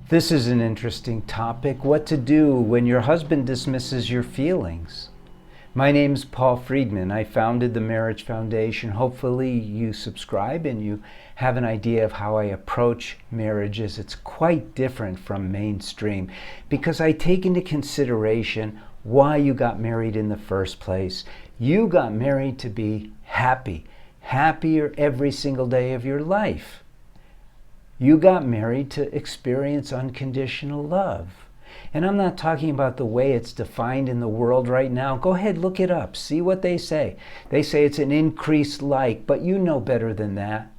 This is an interesting topic, what to do when your husband dismisses your feelings. My name's Paul Friedman. I founded the Marriage Foundation. Hopefully you subscribe and you have an idea of how I approach marriages. It's quite different from mainstream because I take into consideration why you got married in the first place. You got married to be happy, happier every single day of your life. You got married to experience unconditional love. And I'm not talking about the way it's defined in the world right now. Go ahead, look it up. See what they say. They say it's an increased like, but you know better than that.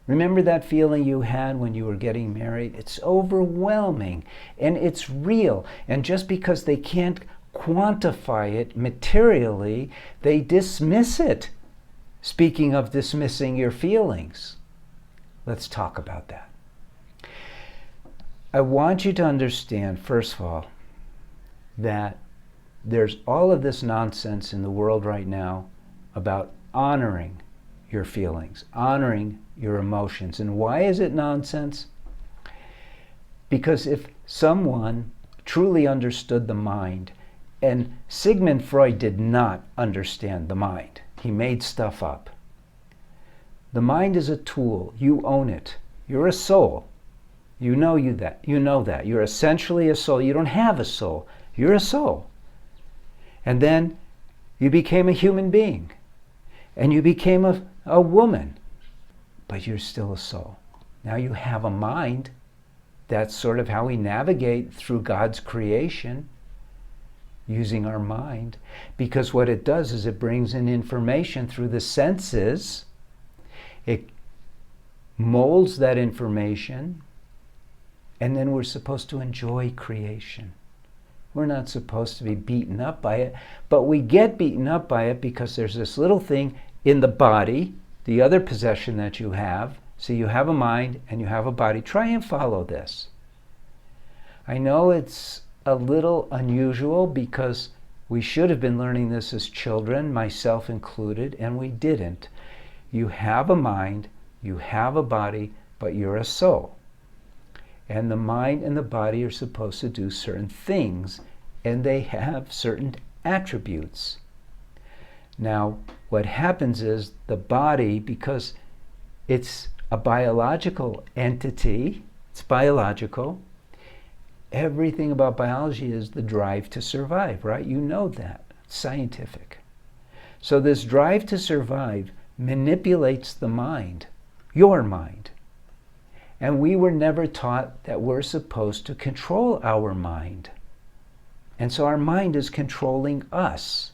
Remember that feeling you had when you were getting married? It's overwhelming and it's real. And just because they can't quantify it materially, they dismiss it. Speaking of dismissing your feelings, let's talk about that. I want you to understand, first of all, that there's all of this nonsense in the world right now about honoring your feelings, honoring your emotions. And why is it nonsense? Because if someone truly understood the mind, and Sigmund Freud did not understand the mind, he made stuff up. The mind is a tool. You own it. You're a soul. You know that. You're essentially a soul. You don't have a soul. You're a soul. And then you became a human being. And you became a woman. But you're still a soul. Now you have a mind. That's sort of how we navigate through God's creation, using our mind. Because what it does is it brings in information through the senses. It molds that information. And then we're supposed to enjoy creation. We're not supposed to be beaten up by it, but we get beaten up by it because there's this little thing in the body, the other possession that you have. So you have a mind and you have a body. Try and follow this. I know it's a little unusual because we should have been learning this as children, myself included, and we didn't. You have a mind, you have a body, but you're a soul. And the mind and the body are supposed to do certain things, and they have certain attributes. Now, what happens is the body, because it's a biological entity, it's biological, everything about biology is the drive to survive, right? You know that. It's scientific. So this drive to survive manipulates the mind, your mind. And we were never taught that we're supposed to control our mind. And so our mind is controlling us.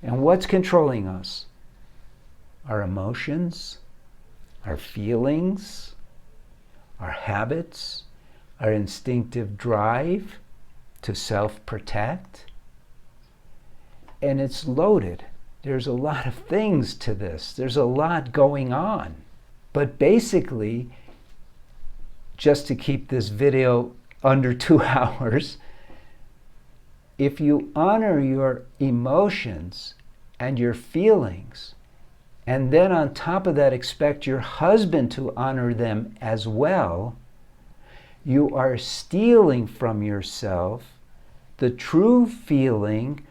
And what's controlling us? Our emotions, our feelings, our habits, our instinctive drive to self-protect. And it's loaded. There's a lot of things to this. There's a lot going on. But basically, just to keep this video under 2 hours, if you honor your emotions and your feelings, and then on top of that expect your husband to honor them as well, you are stealing from yourself the true feeling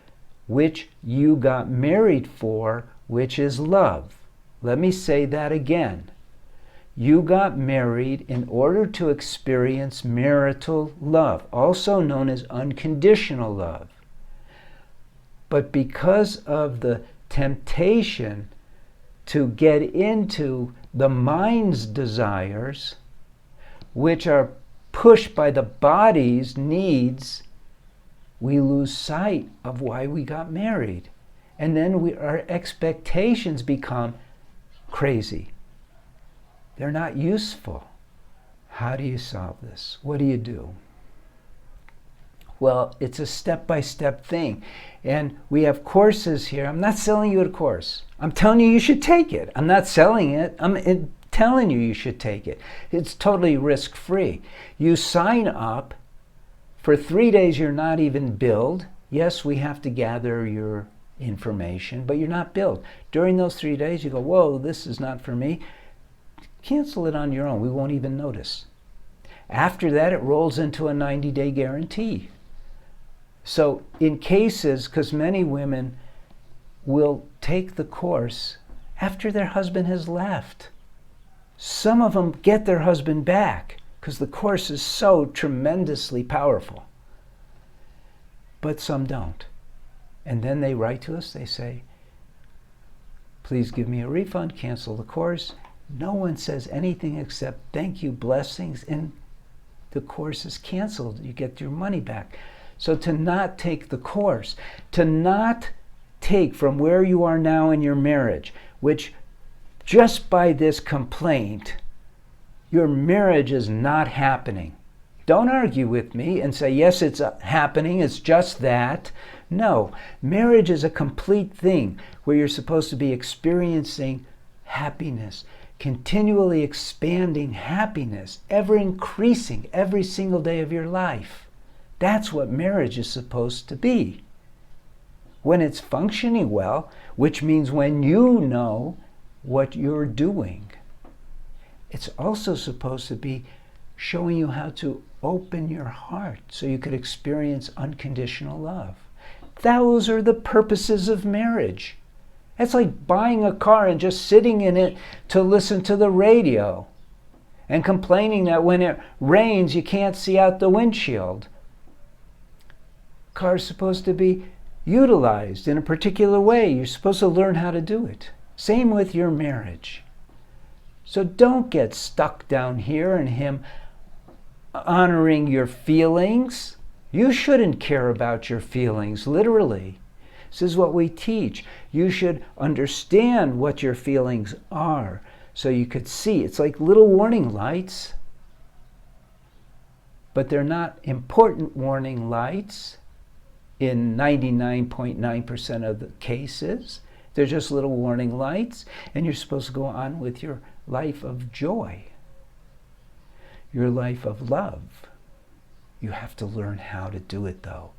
which you got married for, which is love. Let me say that again. You got married in order to experience marital love, also known as unconditional love. But because of the temptation to get into the mind's desires, which are pushed by the body's needs, we lose sight of why we got married. And then our expectations become crazy. They're not useful. How do you solve this? What do you do? Well, it's a step-by-step thing. And we have courses here. I'm not selling you a course. I'm telling you should take it. I'm not selling it. I'm telling you should take it. It's totally risk-free. You sign up. For 3 days, you're not even billed. Yes, we have to gather your information, but you're not billed. During those 3 days, you go, whoa, this is not for me. Cancel it on your own. We won't even notice. After that, it rolls into a 90-day guarantee. So in cases, because many women will take the course after their husband has left. Some of them get their husband back because the course is so tremendously powerful. But some don't. And then they write to us, they say, please give me a refund, cancel the course. No one says anything except thank you, blessings, and the course is canceled. You get your money back. So to not take the course, to not take from where you are now in your marriage, which just by this complaint, your marriage is not happening. Don't argue with me and say, yes, it's happening, it's just that. No, marriage is a complete thing where you're supposed to be experiencing happiness, continually expanding happiness, ever increasing every single day of your life. That's what marriage is supposed to be. When it's functioning well, which means when you know what you're doing. It's also supposed to be showing you how to open your heart so you could experience unconditional love. Those are the purposes of marriage. It's like buying a car and just sitting in it to listen to the radio and complaining that when it rains you can't see out the windshield. Car's supposed to be utilized in a particular way. You're supposed to learn how to do it. Same with your marriage. So don't get stuck down here in him honoring your feelings. You shouldn't care about your feelings, literally. This is what we teach. You should understand what your feelings are so you could see. It's like little warning lights, but they're not important warning lights in 99.9% of the cases. They're just little warning lights, and you're supposed to go on with your life of joy, your life of love. You have to learn how to do it, though.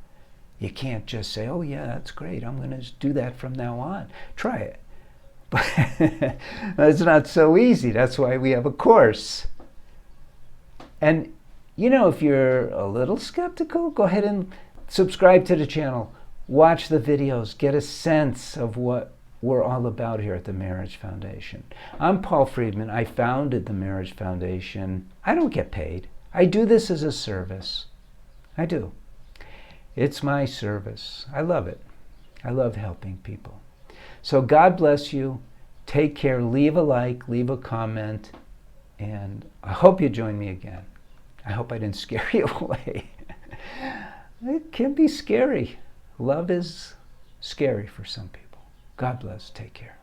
You can't just say, oh yeah, that's great, I'm going to do that from now on. Try it. But it's not so easy. That's why we have a course. And you know, if you're a little skeptical, go ahead and subscribe to the channel. Watch the videos. Get a sense of what we're all about here at the Marriage Foundation. I'm Paul Friedman. I founded the Marriage Foundation. I don't get paid. I do this as a service. I do. It's my service. I love it. I love helping people. So God bless you. Take care. Leave a like, leave a comment, and I hope you join me again. I hope I didn't scare you away. It can be scary. Love is scary for some people. God bless. Take care.